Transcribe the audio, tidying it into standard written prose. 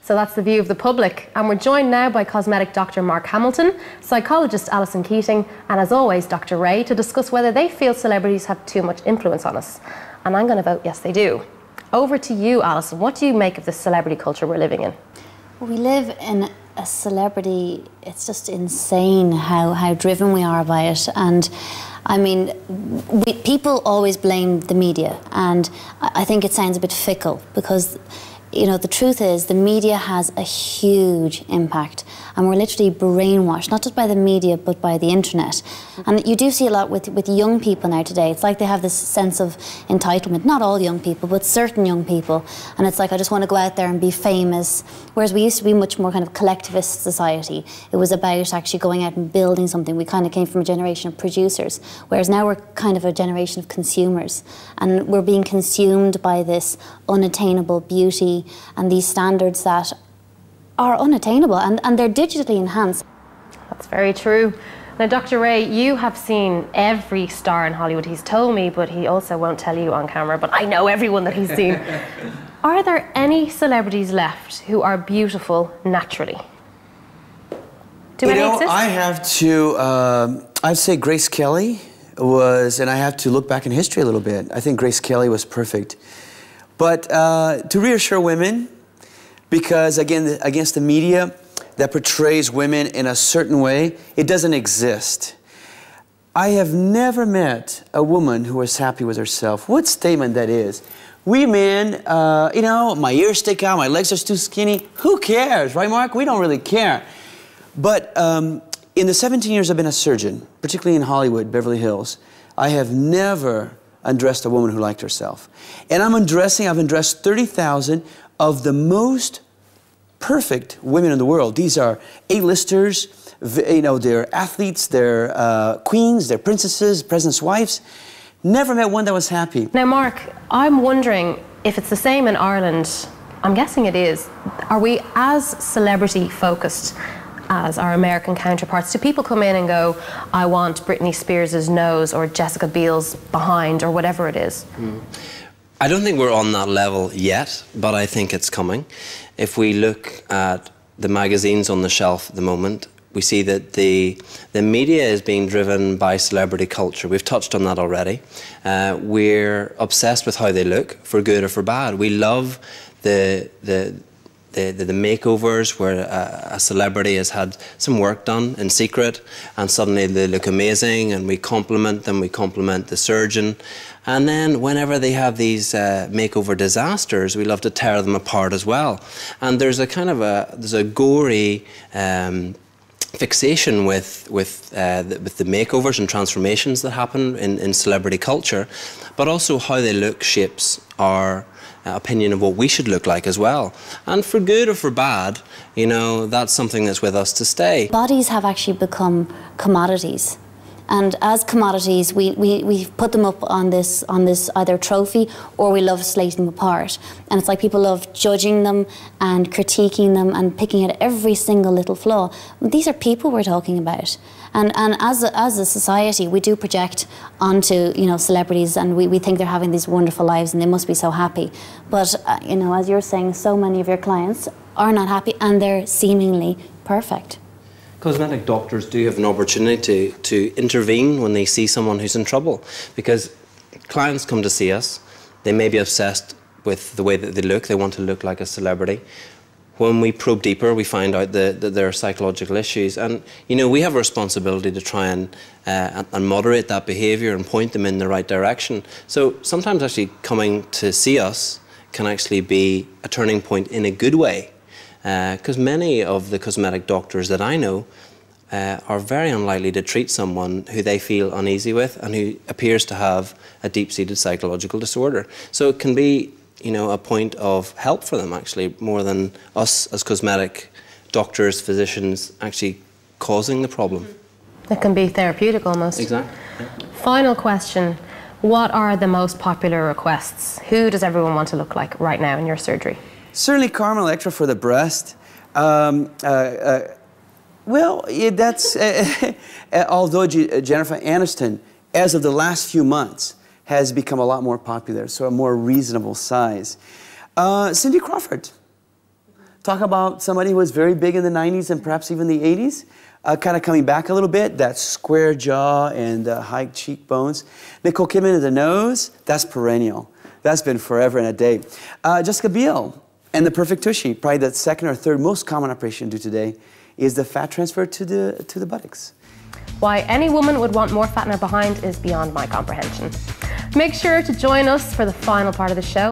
So that's the view of the public. And we're joined now by cosmetic Dr. Mark Hamilton, psychologist Alison Keating, and as always, Dr. Ray, to discuss whether they feel celebrities have too much influence on us. And I'm going to vote yes, they do. Over to you, Alison. What do you make of the celebrity culture we're living in? We live in a celebrity, it's just insane how driven we are by it. And I mean, people always blame the media, and I think it sounds a bit fickle because, you know, the truth is the media has a huge impact, and we're literally brainwashed, not just by the media but by the internet. And you do see a lot with young people now today. It's like they have this sense of entitlement, not all young people but certain young people, and it's like, I just want to go out there and be famous, whereas we used to be much more kind of collectivist society. It was about actually going out and building something. We kind of came from a generation of producers, whereas now we're kind of a generation of consumers, and we're being consumed by this unattainable beauty and these standards that are unattainable, and they're digitally enhanced. That's very true. Now, Dr. Ray, you have seen every star in Hollywood. He's told me, but he also won't tell you on camera, but I know everyone that he's seen. Are there any celebrities left who are beautiful naturally? Do any exist? I have to, I'd say Grace Kelly was, and I have to look back in history a little bit. I think Grace Kelly was perfect. But to reassure women, because again, against the media that portrays women in a certain way, it doesn't exist. I have never met a woman who was happy with herself. What statement that is. We men, you know, my ears stick out, my legs are too skinny. Who cares, right, Mark? We don't really care. But in the 17 years I've been a surgeon, particularly in Hollywood, Beverly Hills, I have never undressed a woman who liked herself. And I've undressed 30,000 of the most perfect women in the world. These are A-listers, you know, they're athletes, they're queens, they're princesses, presidents' wives. Never met one that was happy. Now, Mark, I'm wondering if it's the same in Ireland. I'm guessing it is. Are we as celebrity focused as our American counterparts? Do people come in and go, I want Britney Spears' nose or Jessica Biel's behind or whatever it is? I don't think we're on that level yet, but I think it's coming. If we look at the magazines on the shelf at the moment, we see that the media is being driven by celebrity culture. We've touched on that already. We're obsessed with how they look, for good or for bad. We love the makeovers where a celebrity has had some work done in secret and suddenly they look amazing, and we compliment them, we compliment the surgeon. And then whenever they have these makeover disasters, we love to tear them apart as well. And there's a kind of there's a gory fixation with the makeovers and transformations that happen in celebrity culture, but also how they look shapes our opinion of what we should look like as well. And for good or for bad, you know, that's something that's with us to stay. Bodies have actually become commodities. And as commodities, we put them up on this either trophy, or we love slating them apart. And it's like people love judging them and critiquing them and picking at every single little flaw. These are people we're talking about. And as a society, we do project onto, you know, celebrities, and we think they're having these wonderful lives and they must be so happy. But, you know, as you're saying, so many of your clients are not happy and they're seemingly perfect. Cosmetic doctors do have an opportunity to intervene when they see someone who's in trouble, because clients come to see us, they may be obsessed with the way that they look, they want to look like a celebrity. When we probe deeper, we find out that there are psychological issues, and you know, we have a responsibility to try and moderate that behaviour and point them in the right direction. So sometimes actually coming to see us can actually be a turning point in a good way. Because many of the cosmetic doctors that I know are very unlikely to treat someone who they feel uneasy with and who appears to have a deep-seated psychological disorder. So it can be, you know, a point of help for them, actually, more than us as cosmetic doctors, physicians, actually causing the problem. It can be therapeutic almost. Exactly. Yeah. Final question. What are the most popular requests? Who does everyone want to look like right now in your surgery? Certainly Carmen Electra for the breast. Well, yeah, that's, although Jennifer Aniston, as of the last few months, has become a lot more popular, so a more reasonable size. Cindy Crawford. Talk about somebody who was very big in the 90s and perhaps even the 80s. Kind of coming back a little bit, that square jaw and high cheekbones. Nicole Kidman in the nose, that's perennial. That's been forever and a day. Jessica Biel and the perfect tushy, probably the second or third most common operation to do today, is the fat transfer to the buttocks. Why any woman would want more fat in her behind is beyond my comprehension. Make sure to join us for the final part of the show.